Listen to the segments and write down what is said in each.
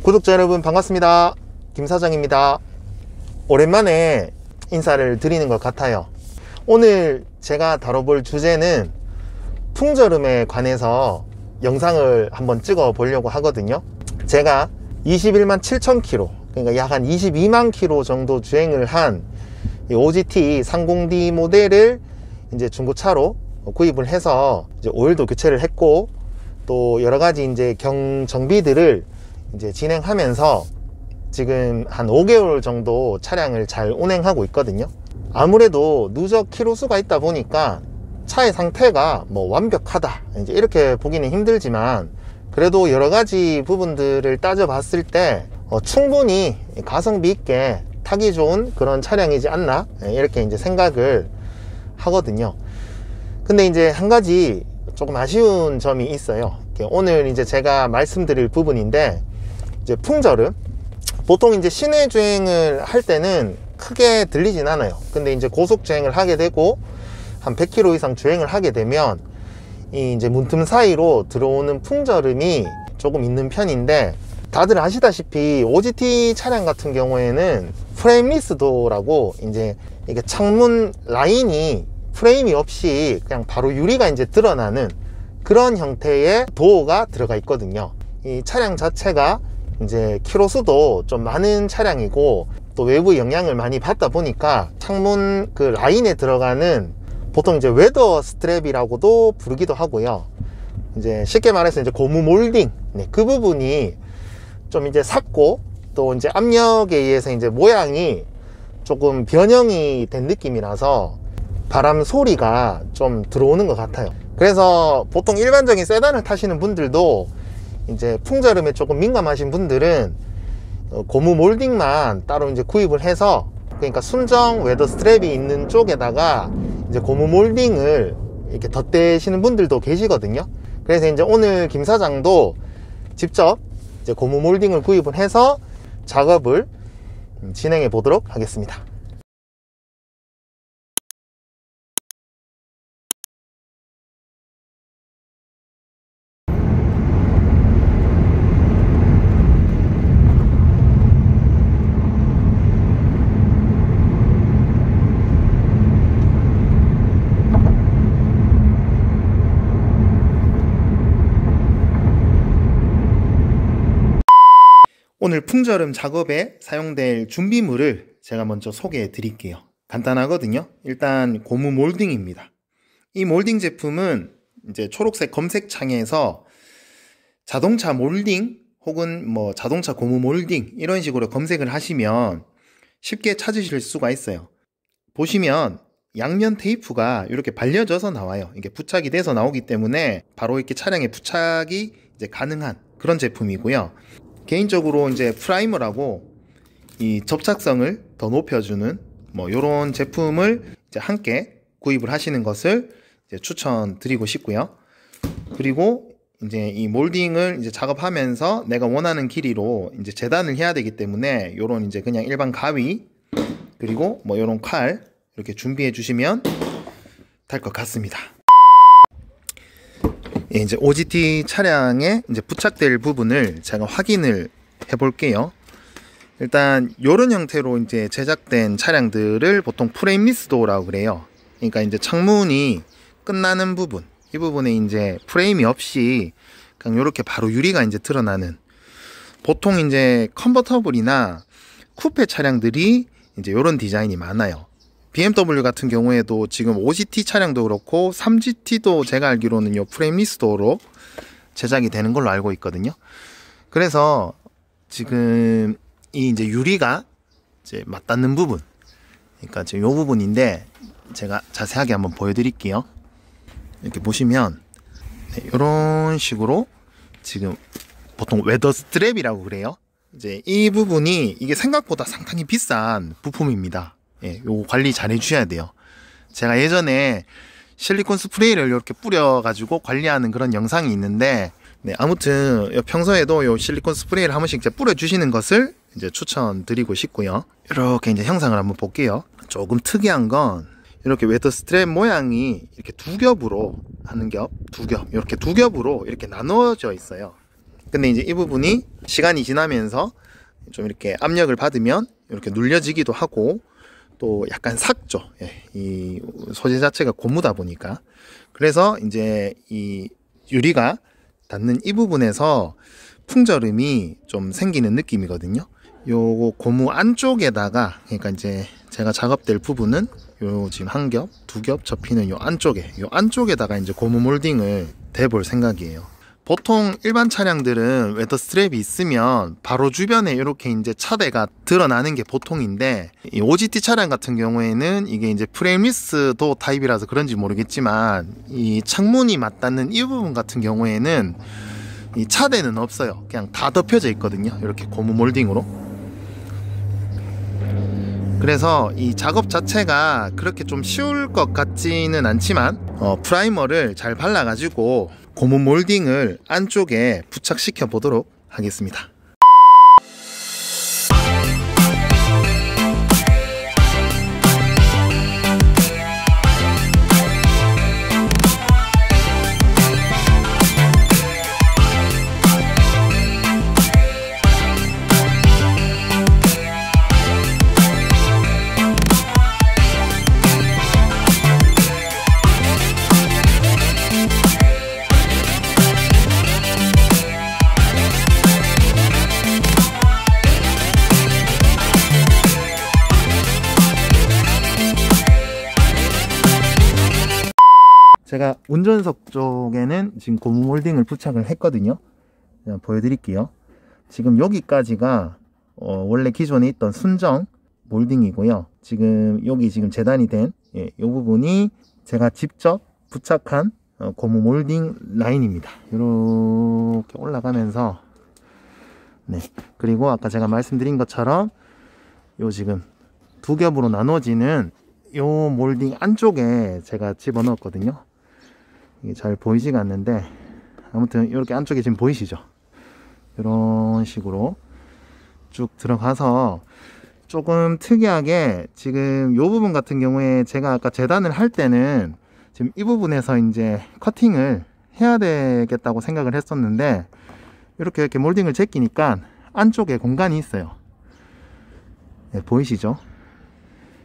구독자 여러분 반갑습니다. 김 사장입니다. 오랜만에 인사를 드리는 것 같아요. 오늘 제가 다뤄볼 주제는 풍절음에 관해서 영상을 한번 찍어 보려고 하거든요. 제가 21만 7천 킬로, 그러니까 약 한 22만 킬로 정도 주행을 한 OGT 30D 모델을 이제 중고차로 구입을 해서 이제 오일도 교체를 했고, 또 여러 가지 이제 정비들을 이제 진행하면서 지금 한 5개월 정도 차량을 잘 운행하고 있거든요. 아무래도 누적 키로수가 있다 보니까 차의 상태가 뭐 완벽하다 이제 이렇게 보기는 힘들지만, 그래도 여러 가지 부분들을 따져 봤을 때 충분히 가성비 있게 타기 좋은 그런 차량이지 않나 이렇게 이제 생각을 하거든요. 근데 이제 한 가지 조금 아쉬운 점이 있어요. 오늘 이제 제가 말씀드릴 부분인데, 이제 풍절음, 보통 이제 시내 주행을 할 때는 크게 들리진 않아요. 근데 이제 고속 주행을 하게 되고 한 100km 이상 주행을 하게 되면 이 이제 문틈 사이로 들어오는 풍절음이 조금 있는 편인데, 다들 아시다시피 OGT 차량 같은 경우에는 프레임리스 도어라고 이제 이게 창문 라인이 프레임이 없이 그냥 바로 유리가 이제 드러나는 그런 형태의 도어가 들어가 있거든요. 이 차량 자체가 이제 키로수도 좀 많은 차량이고, 또 외부 영향을 많이 받다 보니까 창문 그 라인에 들어가는, 보통 이제 웨더 스트랩이라고도 부르기도 하고요. 이제 쉽게 말해서 이제 고무 몰딩, 그 부분이 좀 이제 삭고, 또 이제 압력에 의해서 이제 모양이 조금 변형이 된 느낌이라서 바람 소리가 좀 들어오는 것 같아요. 그래서 보통 일반적인 세단을 타시는 분들도 이제 풍절음에 조금 민감하신 분들은 고무 몰딩만 따로 이제 구입을 해서, 그러니까 순정 웨더 스트랩이 있는 쪽에다가 이제 고무 몰딩을 이렇게 덧대시는 분들도 계시거든요. 그래서 이제 오늘 김 사장도 직접 이제 고무 몰딩을 구입을 해서 작업을 진행해 보도록 하겠습니다. 오늘 풍절음 작업에 사용될 준비물을 제가 먼저 소개해 드릴게요. 간단하거든요. 일단 고무 몰딩입니다. 이 몰딩 제품은 이제 초록색 검색 창에서 자동차 몰딩 혹은 뭐 자동차 고무 몰딩 이런 식으로 검색을 하시면 쉽게 찾으실 수가 있어요. 보시면 양면 테이프가 이렇게 발려져서 나와요. 이게 부착이 돼서 나오기 때문에 바로 이렇게 차량에 부착이 이제 가능한 그런 제품이고요. 개인적으로 이제 프라이머라고 이 접착성을 더 높여주는 뭐 이런 제품을 이제 함께 구입을 하시는 것을 이제 추천드리고 싶고요. 그리고 이제 이 몰딩을 이제 작업하면서 내가 원하는 길이로 이제 재단을 해야 되기 때문에 요런 이제 그냥 일반 가위, 그리고 뭐 요런 칼 이렇게 준비해 주시면 될 것 같습니다. 이제 OGT 차량에 이제 부착될 부분을 제가 확인을 해 볼게요. 일단 이런 형태로 이제 제작된 차량들을 보통 프레임리스 도어라고 그래요. 그러니까 이제 창문이 끝나는 부분, 이 부분에 이제 프레임이 없이 그냥 이렇게 바로 유리가 이제 드러나는, 보통 이제 컨버터블이나 쿠페 차량들이 이제 이런 디자인이 많아요. BMW 같은 경우에도 지금 OGT 차량도 그렇고 3GT도 제가 알기로는 요 프레임리스 도어로 제작이 되는 걸로 알고 있거든요. 그래서 지금 이 이제 유리가 이제 맞닿는 부분, 그러니까 지금 요 부분인데 제가 자세하게 한번 보여드릴게요. 이렇게 보시면 이런 식으로 지금 보통 웨더 스트랩이라고 그래요. 이제 이 부분이 이게 생각보다 상당히 비싼 부품입니다. 예, 요거 관리 잘 해주셔야 돼요. 제가 예전에 실리콘 스프레이를 이렇게 뿌려가지고 관리하는 그런 영상이 있는데, 네, 아무튼 평소에도 요 실리콘 스프레이를 한 번씩 이제 뿌려주시는 것을 이제 추천드리고 싶고요. 이렇게 이제 형상을 한번 볼게요. 조금 특이한 건 이렇게 웨더 스트랩 모양이 이렇게 두 겹으로 하는 겹, 두 겹, 이렇게 두 겹으로 이렇게 나누어져 있어요. 근데 이제 이 부분이 시간이 지나면서 좀 이렇게 압력을 받으면 이렇게 눌려지기도 하고 또 약간 삭죠. 예, 이 소재 자체가 고무다 보니까. 그래서 이제 이 유리가 닿는 이 부분에서 풍절음이 좀 생기는 느낌이거든요. 요 고무 안쪽에다가, 그러니까 이제 제가 작업될 부분은 요 지금 한 겹, 두 겹 접히는 요 안쪽에다가 이제 고무 몰딩을 대볼 생각이에요. 보통 일반 차량들은 웨더 스트랩이 있으면 바로 주변에 이렇게 이제 차대가 드러나는 게 보통인데, 이 OGT 차량 같은 경우에는 이게 이제 프레임리스 도어 타입이라서 그런지 모르겠지만 이 창문이 맞닿는 이 부분 같은 경우에는 이 차대는 없어요. 그냥 다 덮여져 있거든요. 이렇게 고무 몰딩으로. 그래서 이 작업 자체가 그렇게 좀 쉬울 것 같지는 않지만 프라이머를 잘 발라가지고 고무 몰딩을 안쪽에 부착시켜 보도록 하겠습니다. 제가 운전석 쪽에는 지금 고무 몰딩을 부착을 했거든요. 그냥 보여드릴게요. 지금 여기까지가 원래 기존에 있던 순정 몰딩이고요. 지금 여기 지금 재단이 된 이 부분이 제가 직접 부착한 고무 몰딩 라인입니다. 이렇게 올라가면서, 네, 그리고 아까 제가 말씀드린 것처럼 요 지금 두 겹으로 나눠지는 요 몰딩 안쪽에 제가 집어넣었거든요. 이게 잘 보이지가 않는데 아무튼 이렇게 안쪽에 지금 보이시죠? 이런 식으로 쭉 들어가서 조금 특이하게 지금 이 부분 같은 경우에 제가 아까 재단을 할 때는 지금 이 부분에서 이제 커팅을 해야 되겠다고 생각을 했었는데 이렇게 몰딩을 제끼니까 안쪽에 공간이 있어요. 네, 보이시죠?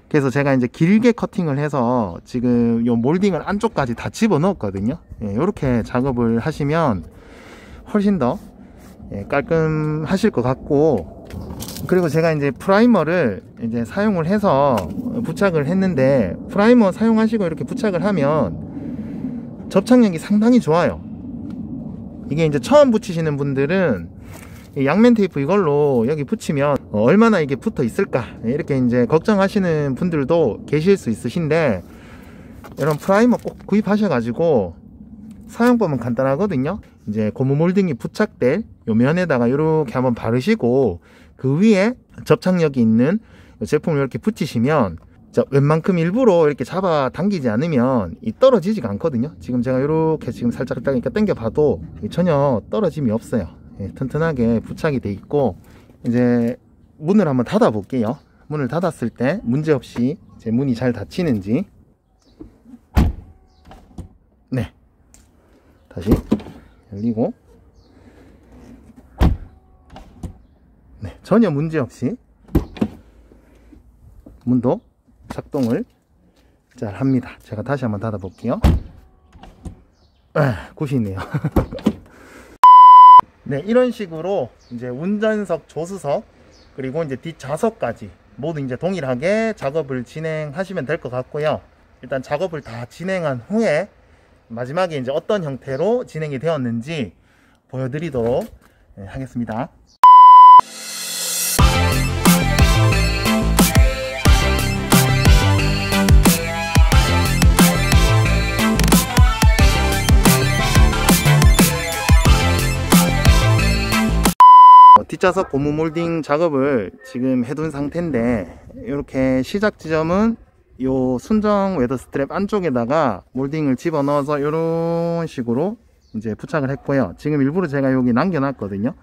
그래서 제가 이제 길게 커팅을 해서 지금 요 몰딩을 안쪽까지 다 집어 넣었거든요. 예, 이렇게 작업을 하시면 훨씬 더 깔끔하실 것 같고, 그리고 제가 이제 프라이머를 이제 사용을 해서 부착을 했는데, 프라이머 사용하시고 이렇게 부착을 하면 접착력이 상당히 좋아요. 이게 이제 처음 붙이시는 분들은 양면 테이프 이걸로 여기 붙이면 얼마나 이게 붙어 있을까 이렇게 이제 걱정하시는 분들도 계실 수 있으신데, 이런 프라이머 꼭 구입하셔 가지고 사용법은 간단하거든요. 이제 고무 몰딩이 부착될 요 면에다가 이렇게 한번 바르시고 그 위에 접착력이 있는 제품을 이렇게 붙이시면 웬만큼 일부러 이렇게 잡아 당기지 않으면 떨어지지가 않거든요. 지금 제가 이렇게 지금 살짝 당겨 봐도 전혀 떨어짐이 없어요. 예, 튼튼하게 부착이 돼 있고, 이제 문을 한번 닫아 볼게요. 문을 닫았을 때 문제없이 제 문이 잘 닫히는지. 네, 다시 열리고, 네, 전혀 문제없이 문도 작동을 잘 합니다. 제가 다시 한번 닫아 볼게요. 굿이 있네요. 네, 이런 식으로 이제 운전석, 조수석, 그리고 이제 뒷좌석까지 모두 이제 동일하게 작업을 진행하시면 될 것 같고요. 일단 작업을 다 진행한 후에 마지막에 이제 어떤 형태로 진행이 되었는지 보여드리도록 하겠습니다. 뒷좌석 고무 몰딩 작업을 지금 해둔 상태인데, 이렇게 시작 지점은 요 순정 웨더 스트랩 안쪽에다가 몰딩을 집어 넣어서 이런 식으로 이제 부착을 했고요. 지금 일부러 제가 여기 남겨놨거든요.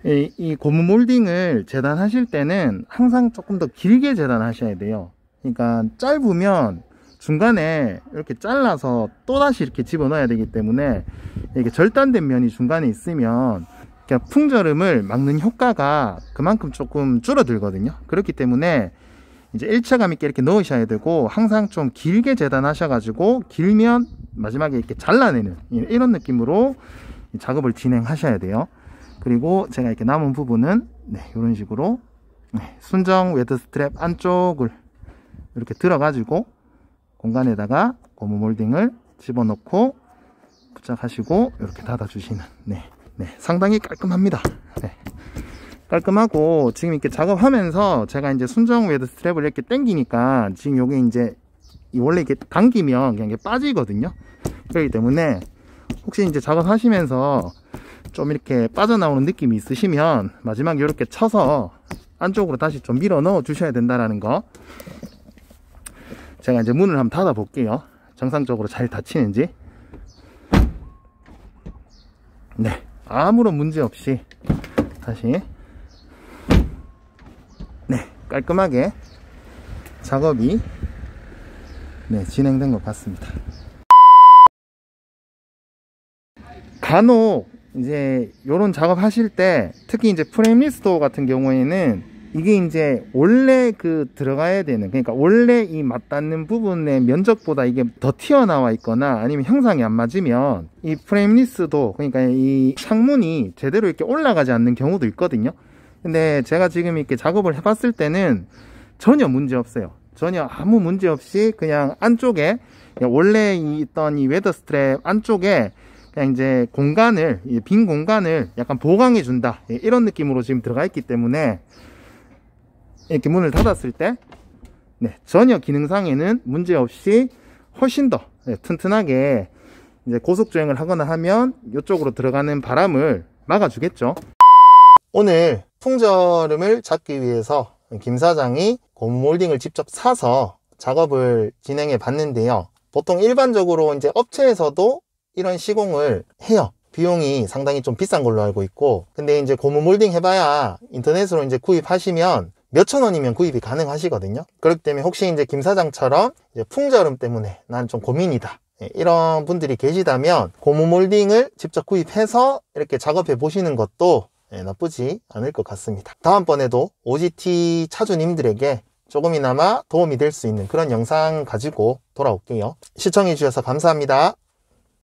이 고무 몰딩을 재단하실 때는 항상 조금 더 길게 재단하셔야 돼요. 그러니까 짧으면 중간에 이렇게 잘라서 또다시 이렇게 집어넣어야 되기 때문에 이게 절단된 면이 중간에 있으면 풍절음을 막는 효과가 그만큼 조금 줄어들거든요. 그렇기 때문에 이제 일체감 있게 이렇게 넣으셔야 되고, 항상 좀 길게 재단하셔가지고 길면 마지막에 이렇게 잘라내는 이런 느낌으로 작업을 진행하셔야 돼요. 그리고 제가 이렇게 남은 부분은 이런 식으로 순정 웨드 스트랩 안쪽을 이렇게 들어가지고 공간에다가 고무 몰딩을 집어넣고 부착하시고 이렇게 닫아주시는, 상당히 깔끔합니다. 깔끔하고, 지금 이렇게 작업하면서 제가 이제 순정 웨드 스트랩을 이렇게 당기니까 지금 요게 이제 원래 이렇게 당기면 그냥 이게 빠지거든요. 그렇기 때문에 혹시 이제 작업하시면서 좀 이렇게 빠져나오는 느낌이 있으시면 마지막에 이렇게 쳐서 안쪽으로 다시 좀 밀어 넣어 주셔야 된다라는 거. 제가 이제 문을 한번 닫아 볼게요. 정상적으로 잘 닫히는지. 아무런 문제 없이 다시 깔끔하게 작업이 진행된 것 같습니다. 간혹 이제 요런 작업 하실 때, 특히 이제 프레임리스 도어 같은 경우에는 이게 이제 원래 그 들어가야 되는, 그러니까 원래 이 맞닿는 부분의 면적보다 이게 더 튀어나와 있거나 아니면 형상이 안 맞으면 이 프레임리스도, 그러니까 이 창문이 제대로 이렇게 올라가지 않는 경우도 있거든요. 근데 제가 지금 이렇게 작업을 해봤을 때는 전혀 문제 없어요. 전혀 아무 문제 없이 그냥 안쪽에 원래 있던 이 웨더 스트랩 안쪽에 그냥 이제 공간을, 빈 공간을 약간 보강해 준다, 이런 느낌으로 지금 들어가 있기 때문에 이렇게 문을 닫았을 때 전혀 기능상에는 문제 없이 훨씬 더 튼튼하게 이제 고속주행을 하거나 하면 이쪽으로 들어가는 바람을 막아주겠죠. 오늘 풍절음을 잡기 위해서 김 사장이 고무 몰딩을 직접 사서 작업을 진행해 봤는데요. 보통 일반적으로 이제 업체에서도 이런 시공을 해요. 비용이 상당히 좀 비싼 걸로 알고 있고, 근데 이제 고무 몰딩 해봐야 인터넷으로 이제 구입하시면 몇천 원이면 구입이 가능하시거든요. 그렇기 때문에 혹시 이제 김 사장처럼 이제 풍절음 때문에 난 좀 고민이다, 이런 분들이 계시다면 고무 몰딩을 직접 구입해서 이렇게 작업해 보시는 것도 나쁘지 않을 것 같습니다. 다음번에도 OGT 차주님들에게 조금이나마 도움이 될 수 있는 그런 영상 가지고 돌아올게요. 시청해 주셔서 감사합니다.